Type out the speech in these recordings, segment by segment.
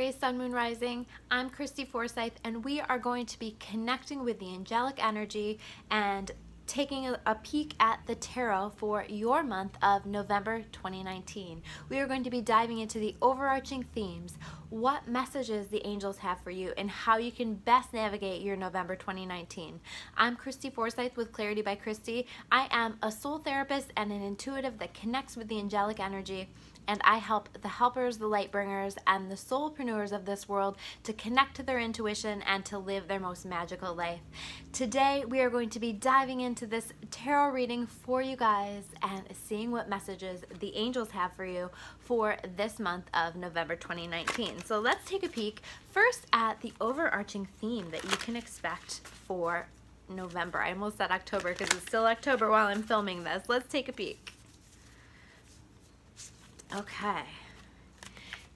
Aries Sun, Moon, Rising. I'm Christy Forsyth, and we are going to be connecting with the angelic energy and taking a peek at the tarot for your month of November 2019. We are going to be diving into the overarching themes, what messages the angels have for you, and how you can best navigate your November 2019. I'm Christy Forsyth with Clarity by Christy. I am a soul therapist and an intuitive that connects with the angelic energy, and I help the helpers, the light bringers, and the soulpreneurs of this world to connect to their intuition and to live their most magical life. Today, we are going to be diving into this tarot reading for you guys and seeing what messages the angels have for you for this month of November 2019. So let's take a peek first at the overarching theme that you can expect for November. I almost said October because it's still October while I'm filming this. Let's take a peek. Okay,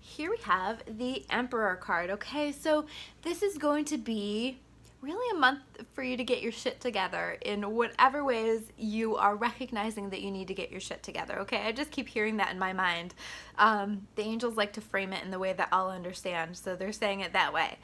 here we have the Emperor card. Okay, so this is going to be really a month for you to get your shit together in whatever ways you are recognizing that you need to get your shit together. Okay, I just keep hearing that in my mind. The angels like to frame it in the way that I'll understand, so they're saying it that way.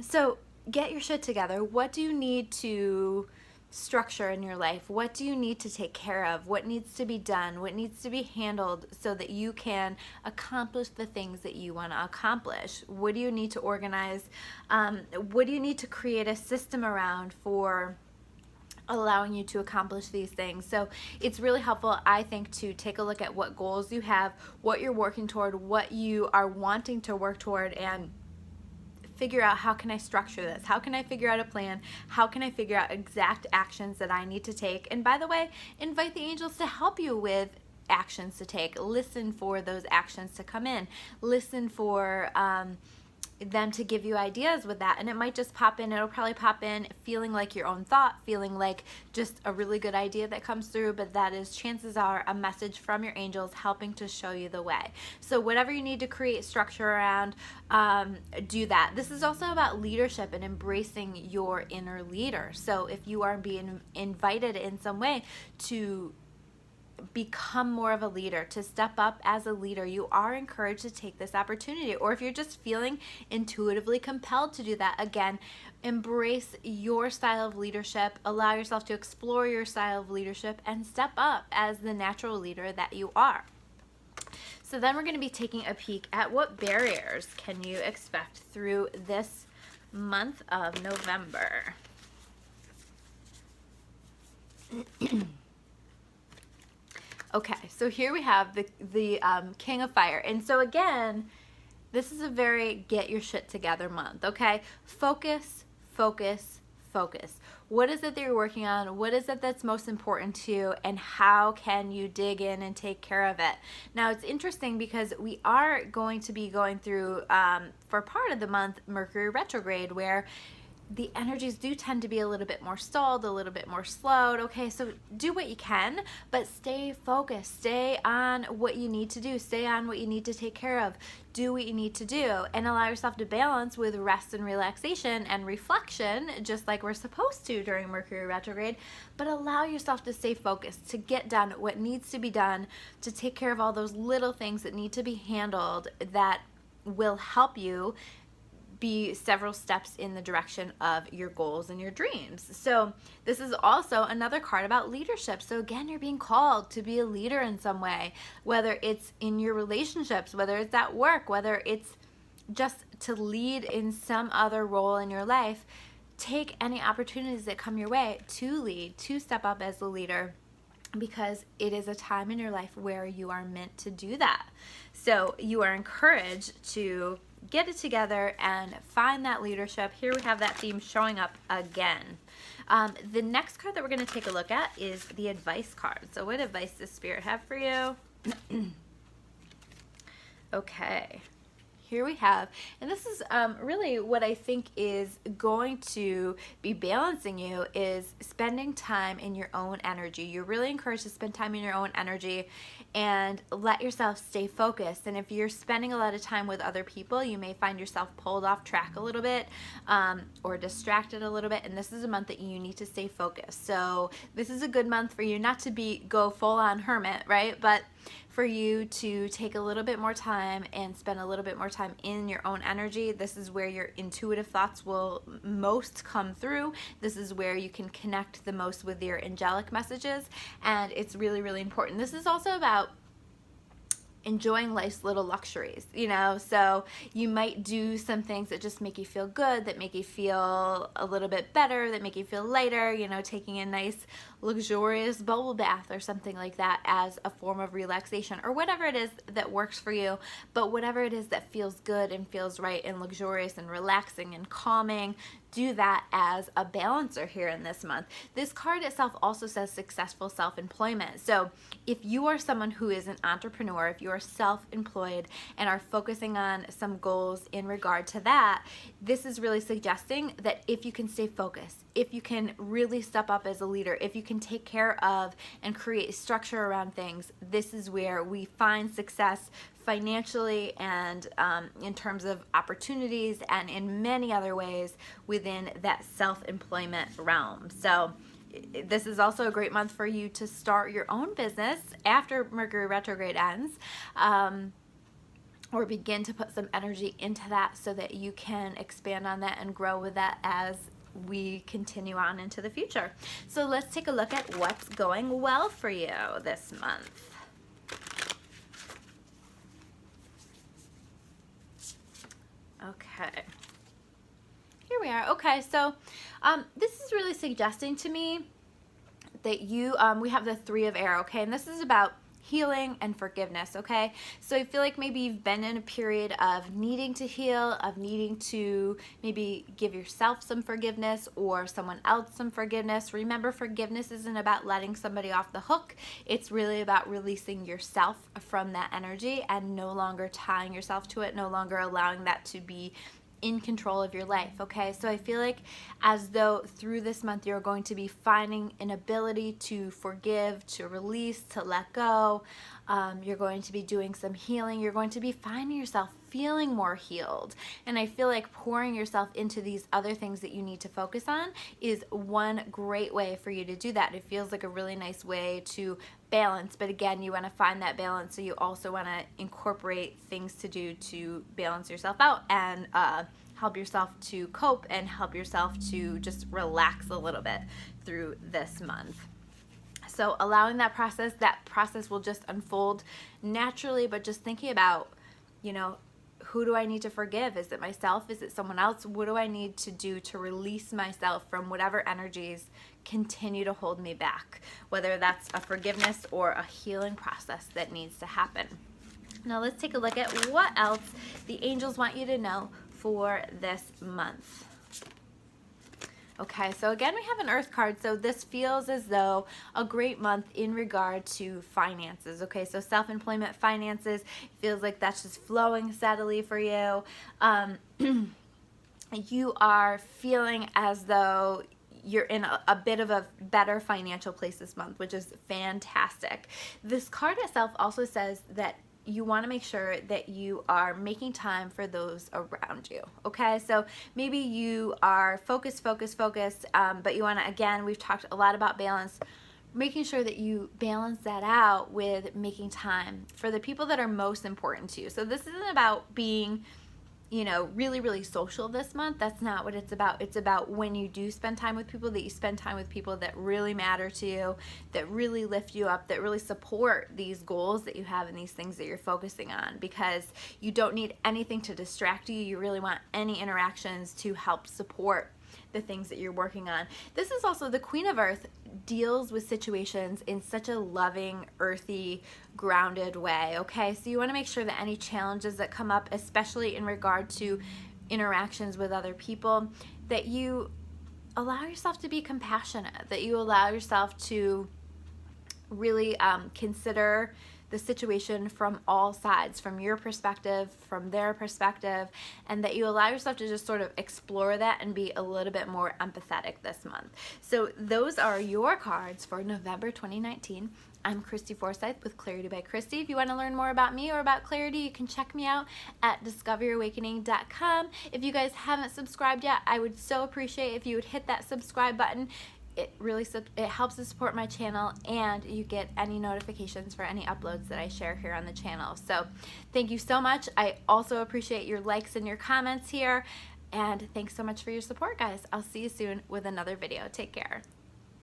So get your shit together. What do you need to structure in your life? What do you need to take care of? What needs to be done? What needs to be handled so that you can accomplish the things that you want to accomplish? What do you need to organize? What do you need to create a system around for allowing you to accomplish these things? So it's really helpful, I think, to take a look at what goals you have, what you're working toward, what you are wanting to work toward, and figure out, how can I structure this? How can I figure out a plan? How can I figure out exact actions that I need to take? And by the way, invite the angels to help you with actions to take. Listen for those actions to come in. Listen for them to give you ideas with that, and it might just pop in. It'll probably pop in feeling like your own thought, feeling like just a really good idea that comes through, but that is, chances are, a message from your angels helping to show you the way. So whatever you need to create structure around, do that. This is also about leadership and embracing your inner leader. So if you are being invited in some way to become more of a leader, to step up as a leader, you are encouraged to take this opportunity. Or if you're just feeling intuitively compelled to do that, again, embrace your style of leadership, allow yourself to explore your style of leadership, and step up as the natural leader that you are. So then we're going to be taking a peek at what barriers can you expect through this month of November. Okay, so here we have the King of Fire. And so again, this is a very get your shit together month, okay? Focus, focus, focus. What is it that you're working on? What is it that's most important to you? And how can you dig in and take care of it? Now, it's interesting because we are going to be going through, for part of the month, Mercury retrograde, where the energies do tend to be a little bit more stalled, a little bit more slowed. Okay, so do what you can, but stay focused. Stay on what you need to do. Stay on what you need to take care of. Do what you need to do, and allow yourself to balance with rest and relaxation and reflection, just like we're supposed to during Mercury retrograde. But allow yourself to stay focused, to get done what needs to be done, to take care of all those little things that need to be handled that will help you be several steps in the direction of your goals and your dreams. So this is also another card about leadership. So again, you're being called to be a leader in some way, whether it's in your relationships, whether it's at work, whether it's just to lead in some other role in your life. Take any opportunities that come your way to lead, to step up as a leader, because it is a time in your life where you are meant to do that. So you are encouraged to get it together and find that leadership. Here we have that theme showing up again. The next card that we're going to take a look at is the advice card. So what advice does Spirit have for you? Okay, here we have, and this is really what I think is going to be balancing you, is spending time in your own energy. You're really encouraged to spend time in your own energy and let yourself stay focused. And if you're spending a lot of time with other people, you may find yourself pulled off track a little bit, or distracted a little bit, and this is a month that you need to stay focused. So this is a good month for you not to go full on hermit, right? But for you to take a little bit more time and spend a little bit more time in your own energy. This is where your intuitive thoughts will most come through. This is where you can connect the most with your angelic messages, and it's really, really important. This is also about enjoying life's little luxuries, you know, so you might do some things that just make you feel good, that make you feel a little bit better, that make you feel lighter, you know, taking a nice luxurious bubble bath or something like that as a form of relaxation, or whatever it is that works for you. But whatever it is that feels good and feels right and luxurious and relaxing and calming, do that as a balancer here in this month. This card itself also says successful self-employment. So if you are someone who is an entrepreneur, if you are self-employed and are focusing on some goals in regard to that, this is really suggesting that if you can stay focused, if you can really step up as a leader, if you can take care of and create structure around things, this is where we find success financially and in terms of opportunities and in many other ways within that self-employment realm. So this is also a great month for you to start your own business after Mercury retrograde ends, or begin to put some energy into that so that you can expand on that and grow with that as we continue on into the future. So let's take a look at what's going well for you this month. Okay, here we are. Okay, so this is really suggesting to me that you, we have the Three of Air, okay, and this is about healing and forgiveness, okay? So I feel like maybe you've been in a period of needing to heal, of needing to maybe give yourself some forgiveness or someone else some forgiveness. Remember, forgiveness isn't about letting somebody off the hook. It's really about releasing yourself from that energy and no longer tying yourself to it, no longer allowing that to be in control of your life, okay? So I feel like as though through this month you're going to be finding an ability to forgive, to release, to let go. You're going to be doing some healing. You're going to be finding yourself feeling more healed. And I feel like pouring yourself into these other things that you need to focus on is one great way for you to do that. It feels like a really nice way to balance, but again, you want to find that balance, so you also want to incorporate things to do to balance yourself out and help yourself to cope and help yourself to just relax a little bit through this month. So allowing that process will just unfold naturally, but just thinking about, you know, who do I need to forgive? Is it myself? Is it someone else? What do I need to do to release myself from whatever energies continue to hold me back? Whether that's a forgiveness or a healing process that needs to happen. Now let's take a look at what else the angels want you to know for this month. Okay, so again, we have an Earth card, so this feels as though a great month in regard to finances. Okay, so self-employment finances, feels like that's just flowing steadily for you. You are feeling as though you're in a bit of a better financial place this month, which is fantastic. This card itself also says that you want to make sure that you are making time for those around you, okay? So maybe you are focused, but you want to, again, we've talked a lot about balance, making sure that you balance that out with making time for the people that are most important to you. So this isn't about being, you know, really, really social this month. That's not what it's about. It's about when you do spend time with people, that you spend time with people that really matter to you, that really lift you up, that really support these goals that you have and these things that you're focusing on, because you don't need anything to distract you. You really want any interactions to help support the things that you're working on. This is also the Queen of Earth deals with situations in such a loving, earthy, grounded way, okay? So you want to make sure that any challenges that come up, especially in regard to interactions with other people, that you allow yourself to be compassionate, that you allow yourself to really consider the situation from all sides, from your perspective, from their perspective, and that you allow yourself to just sort of explore that and be a little bit more empathetic this month. So those are your cards for November 2019. I'm Christy Forsyth with Clarity by Christy. If you want to learn more about me or about Clarity, you can check me out at discoveryourawakening.com. If you guys haven't subscribed yet, I would so appreciate if you would hit that subscribe button. it really it helps to support my channel, and you get any notifications for any uploads that I share here on the channel. So thank you so much. I also appreciate your likes and your comments here, and thanks so much for your support, guys. I'll see you soon with another video. Take care.